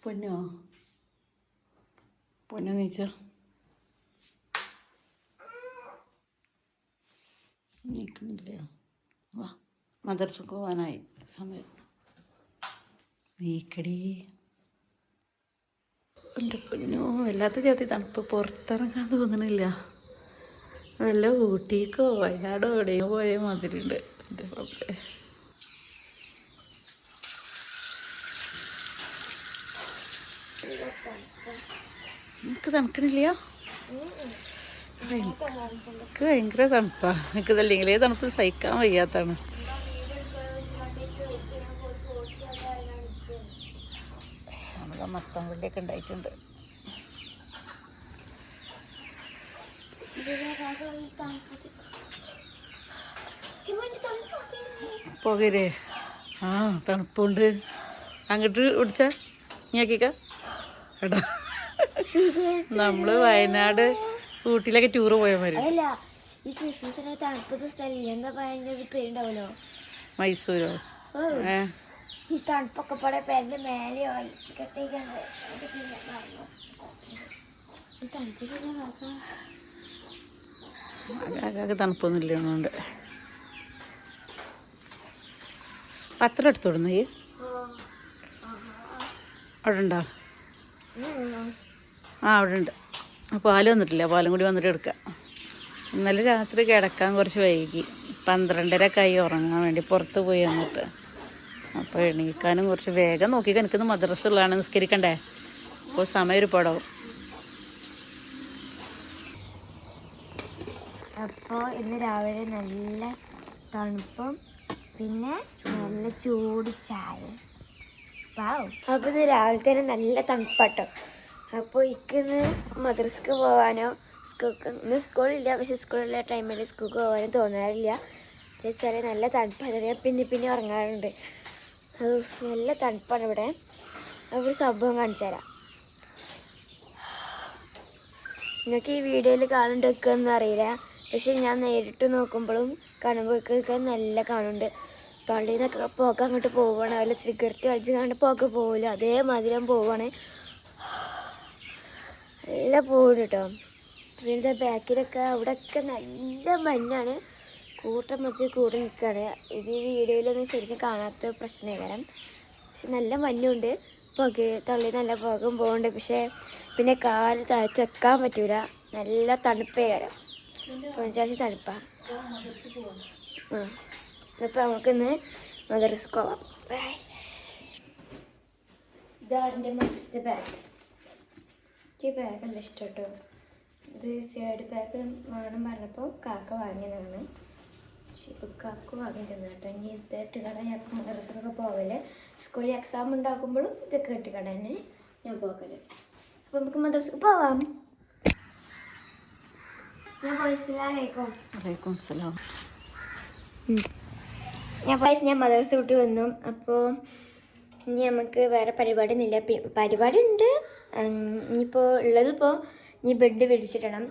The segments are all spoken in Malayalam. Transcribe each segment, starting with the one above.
പൊന്നോ പൊന്നു നീച്ച നീക്കണില്ല. വാ മദർസക്ക് പോകാനായി സമയം. നീക്കടി എൻ്റെ പൊന്നോ. വല്ലാത്ത ജാതി തണുപ്പ്, പുറത്തിറങ്ങാൻ തോന്നണില്ല. വല്ല ഊട്ടിക്കോ വയനാടോ എവിടെയോ പോയ മാതിരി ഉണ്ട്. എൻ്റെ പപ്പേ എനിക്ക് തണുക്കണില്ല. എനിക്ക് ഭയങ്കര തണുപ്പാണ്. എനിക്ക് ഇതല്ലെങ്കിലേ തണുപ്പ് സഹിക്കാൻ വയ്യാത്താണ്. നമ്മളെ മത്തം വള്ളിയൊക്കെ ഉണ്ടായിട്ടുണ്ട്. പോകരേ ആ തണുപ്പുണ്ട്. അങ്ങോട്ട് പിടിച്ച ഞാക്കിക്ക എടാ. നമ്മള് വയനാട് ഊട്ടിയിലൊക്കെ ടൂറ് പോയ മാതിരി. ഈ ക്രിസ്മസിന് തണുപ്പത്തെ സ്ഥലമില്ല, എന്താ ഭയങ്കര പേരുണ്ടാവല്ലോ, മൈസൂരോ. ഈ തണുപ്പൊക്കെ പാടെ പേരുടെ മേലെയോ ഐസ് കെട്ടേക്കാണ്ട് ആകെ തണുപ്പൊന്നും ഇല്ലുണ്ട്. പത്രം എടുത്തോടുന്നു ഈ അവിടെ ഉണ്ടോ? ആ അവിടെ ഉണ്ട്. പാല് വന്നിട്ടില്ല, പാലും കൂടി വന്നിട്ട് എടുക്കാം. ഇന്നലെ രാത്രി കിടക്കാൻ കുറച്ച് വൈകി, 12:30 ഉറങ്ങാൻ വേണ്ടി പുറത്ത് പോയി വന്നിട്ട്. അപ്പോൾ എണീക്കാനും കുറച്ച് വേഗം നോക്കിക്കാൻ. എനിക്കിന്ന് മദ്രസ ഉള്ളതാണ്, നിസ്കരിക്കണ്ടേ. അപ്പോൾ സമയം ഒരുപാടാവും. അപ്പോൾ ഇന്ന് രാവിലെ നല്ല തണുപ്പും പിന്നെ നല്ല ചൂട് ചായ. അപ്പോൾ ഇന്ന് രാവിലെ തന്നെ നല്ല തണുപ്പാട്ടോ. അപ്പോൾ ഇന്ന് മദ്രസക്ക് പോകാനോ ഇന്ന് സ്കൂളില്ല, പക്ഷേ സ്കൂളില്ല ടൈമിൽ സ്കൂൾക്ക് പോകാനോ തോന്നാറില്ല. വെച്ചാൽ നല്ല തണുപ്പ്, അതിനെ പിന്നെ ഉറങ്ങാറുണ്ട്. അത് നല്ല തണുപ്പാണ് ഇവിടെ. ഒരു സംഭവം കാണിച്ചു തരാം. നിങ്ങൾക്ക് ഈ വീഡിയോയിൽ കാണുന്നുണ്ടെന്ന് അറിയില്ല, പക്ഷെ ഞാൻ നേരിട്ട് നോക്കുമ്പോഴും കാണുമ്പോഴൊക്കെ നല്ല കാണുന്നുണ്ട്. തൊള്ളിയിൽ നിന്നൊക്കെ പുക അങ്ങോട്ട് പോവുകയാണ്. വല്ല സിഗരറ്റ് വലിച്ച് കണ്ട് പുക പോവില്ല, അതേമാതിരി പോവുകയാണ്. നല്ല പോകുന്നുണ്ട് കേട്ടോ. പിന്നെ ബാക്കിലൊക്കെ അവിടെയൊക്കെ നല്ല മഞ്ഞാണ്, കൂട്ടം മധ്യ കൂടി നിൽക്കുകയാണ്. ഇത് ഈ വീഡിയോയിലൊന്നും ശരിക്കും കാണാത്ത പ്രശ്നമാണ്. പക്ഷെ നല്ല മഞ്ഞുണ്ട്, തള്ളി നല്ല പുകം പോകുന്നുണ്ട്. പക്ഷേ പിന്നെ കാല് താഴ്ത്തി വെക്കാൻ പറ്റൂല, നല്ല തണുപ്പേ കയറാം. പഞ്ചായത്ത് തണുപ്പാണ്. അപ്പോൾ നമുക്കിന്ന് മദ്രസക്ക് പോവാം. ഇതാണ് എൻ്റെ മദ്രസത്തെ ബാഗ്. ഈ ബാഗ് നല്ല ഇഷ്ടം കേട്ടോ. ഇത് സൈഡ് ബാഗ് വേണം പറഞ്ഞപ്പോൾ കാക്ക വാങ്ങിയതാണ്. പക്ഷേ ഇപ്പോൾ കാക്ക വാങ്ങി തന്നു കേട്ടോ. ഇനി ഇത് ഇട്ടുകട ഞാൻ മദ്രസക്കൊക്കെ പോകല്, സ്കൂളിൽ എക്സാം ഉണ്ടാക്കുമ്പോഴും ഇതൊക്കെ ഇട്ടുകട തന്നെ ഞാൻ പോകല്. അപ്പോൾ നമുക്ക് മദ്രസക്ക് പോവാം. ഞാൻ മദ്രസ വിട്ട് വന്നു. അപ്പോൾ ഇനി നമുക്ക് വേറെ പരിപാടി ഒന്നുമില്ല. പരിപാടി ഉണ്ട് ഇനിയിപ്പോൾ ഉള്ളതിപ്പോൾ ഇനി ബെഡ് വിരിച്ചിടണം.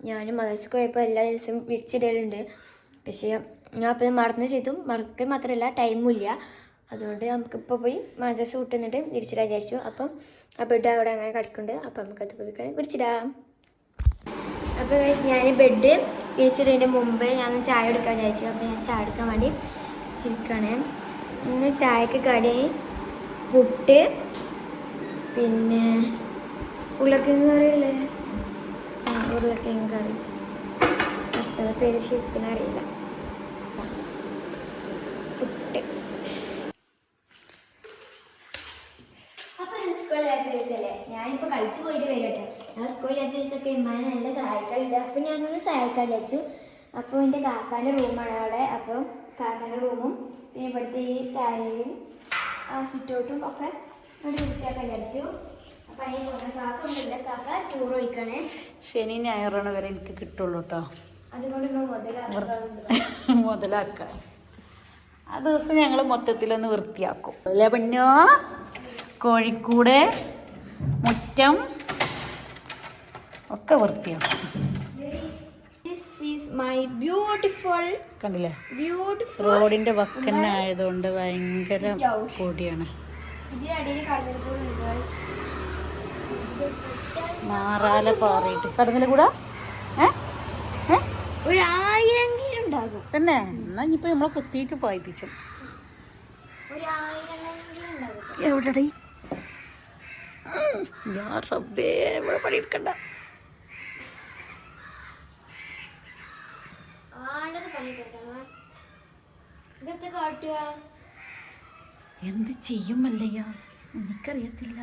ഞാൻ മദ്രസക്ക് പോയപ്പോൾ എല്ലാ ദിവസവും വിരിച്ചിടലുണ്ട്, പക്ഷേ ഞാൻ അപ്പോൾ മറന്നു ചെയ്തു. മറക്കൽ മാത്രമല്ല ടൈമും ഇല്ല. അതുകൊണ്ട് നമുക്കിപ്പോൾ പോയി മദ്രസ വിട്ടുന്നിട്ട് വിരിച്ചിടാൻ വിചാരിച്ചു. അപ്പം ആ ബെഡ് അവിടെ അങ്ങനെ കിടക്കുന്നുണ്ട്. അപ്പോൾ നമുക്കത് പോയി വിരിച്ചിടാം. അപ്പോൾ ഞാൻ ബെഡ് വിരിച്ചിടതിൻ്റെ മുമ്പ് ഞാൻ ചായ എടുക്കാൻ വിചാരിച്ചു. അപ്പോൾ ഞാൻ ചായ എടുക്കാൻ വേണ്ടി ഇരിക്കണേ. ഇന്ന് ചായക്ക് കടി പുട്ട്, പിന്നെ ഉരുളക്കിഴങ്ങ് കറി അല്ലേ, ഉരുളക്കിഴങ്ങ് കറി. അത്ര പേര് ശരിക്കും അറിയില്ല. പുട്ട്. അപ്പോൾ സ്കൂളില്ലാത്ത ദിവസമല്ലേ, ഞാനിപ്പോൾ കളിച്ച് പോയിട്ട് വരും കേട്ടോ. ഞാൻ സ്കൂളില്ലാത്ത ദിവസമൊക്കെ ഇമ്മാനെ നല്ല സഹായിക്കാറുണ്ട്. അപ്പോൾ ഞാനൊന്ന് സഹായിക്കാൻ വിചാരിച്ചു. അപ്പോൾ എൻ്റെ കാക്കാൻ്റെ റൂമാണ് അവിടെ. അപ്പോൾ കാക്കാൻ്റെ റൂമും പിന്നെ ഇവിടുത്തെ ഈ താരയും സിറ്റൗട്ടും ഒക്കെ ഇവിടെ വൃത്തിയാക്കാൻ വിചാരിച്ചു. അപ്പം അതിന് പോകുന്ന കാക്ക ഉണ്ടല്ല, കാക്ക ടൂർ പോയിക്കണേ. ശനി ഞായറാണ് വരെ എനിക്ക് കിട്ടുള്ളൂ കേട്ടോ. അതുകൊണ്ട് മുതലാക്കാം. ആ ദിവസം ഞങ്ങൾ മൊത്തത്തിലൊന്ന് വൃത്തിയാക്കും അല്ലേ പൊന്നോ. കോഴിക്കൂട്, മുറ്റം ഒക്കെ വൃത്തിയാക്കും. കണ്ടില്ലേ, റോഡിന്റെ വക്കന്നെ ആയതുകൊണ്ട് ഭയങ്കര പൊടിയാണ്. ഇതിനിടയിൽ കടന്നിട്ട് മാറാല പാറിയിട്ട് കടന്നില്ല കൂടെ 1000 ഉണ്ടാകും തന്നെ. എന്നാ ഇനിയിപ്പോ നമ്മളെ കുത്തിയിട്ട് പായിപ്പിച്ചു. 1000 ഉണ്ടാകും. എവിടെടേ ഞാൻ റബ്ബേ ഇവിടെ പണിയെടുക്കണ്ട. ഇതൊക്കെ കാട്ടുക എന്ത് ചെയ്യും മല്ലയ്യ, എനിക്കറിയത്തില്ല.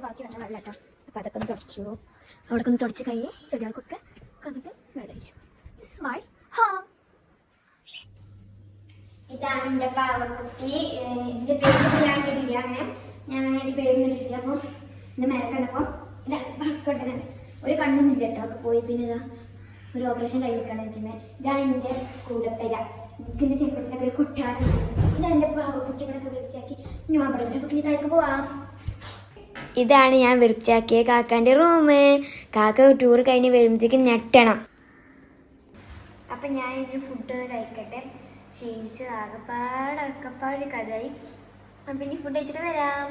ബാക്കി വന്ന വെള്ളം കേട്ടോ. അപ്പം അതൊക്കെ ഒന്ന് തുടച്ചു. അവിടെ ഒന്ന് തുടച്ച് കഴിഞ്ഞ് ചെടികൾക്കൊക്കെ കണ്ടിട്ട് വെള്ളം ഒഴിച്ചു. ഇതാണ് എൻ്റെ പാവക്കുട്ടി. ഇതിൻ്റെ പേര് ഞാൻ ഇട്ടിട്ടില്ല. ഞാൻ അങ്ങനെ പേരൊന്നും ഇട്ടിട്ടില്ല. അപ്പോൾ ഇന്ന് മേലെ കണ്ടപ്പോൾ കണ്ടുന്നുണ്ട്. ഒരു കണ്ണൊന്നും ഇല്ല കേട്ടോ. ഒക്കെ പോയി. പിന്നെ ഇതാ ഒരു ഓപ്പറേഷൻ കഴിഞ്ഞിട്ടാണ് ഇരിക്കുന്നത്. ഇതാണ് എൻ്റെ കൂടപ്പേര. എനിക്കെൻ്റെ ചെറുപ്പത്തിനൊക്കെ ഒരു കൊട്ടാരം. ഇതാണ് എൻ്റെ പാവക്കുട്ടികളൊക്കെ വൃത്തിയാക്കി ഞാൻ പറഞ്ഞു. അപ്പോൾ ഇനി താഴേക്ക് പോവാം. ഇതാണ് ഞാൻ വൃത്തിയാക്കിയ കാക്കാൻ്റെ റൂം. കാക്ക ടൂർ കഴിഞ്ഞ് വരുമ്പോഴത്തേക്കും ഞെട്ടണം. അപ്പം ഞാൻ ഇനി ഫുഡ് കഴിക്കട്ടെ. ക്ഷീണിച്ചു ആകെപ്പാടൊക്കെപ്പാട് കഥയായി. അപ്പം ഇനി ഫുഡ് കഴിച്ചിട്ട് വരാം.